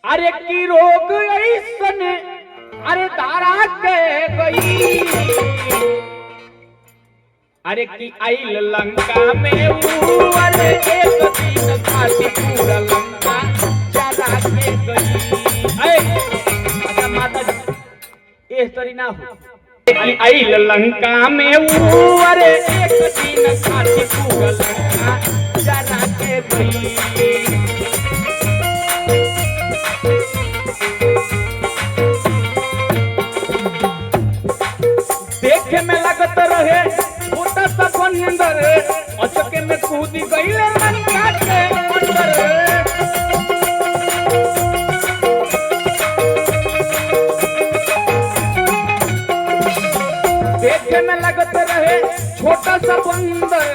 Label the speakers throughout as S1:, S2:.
S1: अरे की रोग ऐसन अरे धारा के गई। अरे की आइल लंका में वो अरे एक दिन खाती पूरा लंका जला के गई। अच्छा माता जी इस तरी ना हो। अरे आइल लंका में वो अरे एक दिन खाती पूरा लंका जला के गई। देखे में लगत रहे छोटा सा बंदर अचके में कूद गई लंका के अंदर। देखे में लगत रहे छोटा सा बंदर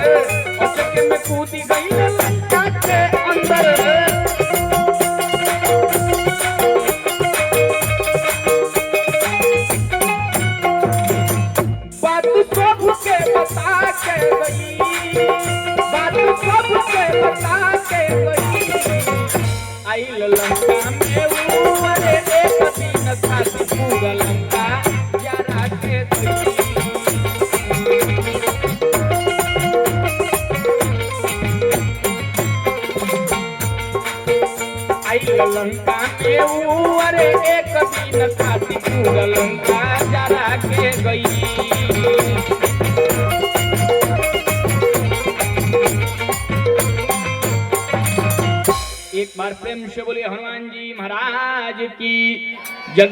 S1: अचके में कूद गई लंका के अंदर। बात सबके बता के गई, बात सबके बता के गई। आइल लंका में वो अरे एक दिन खाती पूरा लंका जला के गई। आइल लंका में वो अरे एक दिन खाती पूरा लंका जला के गई। एक बार प्रेम से बोले हनुमान जी महाराज की जय।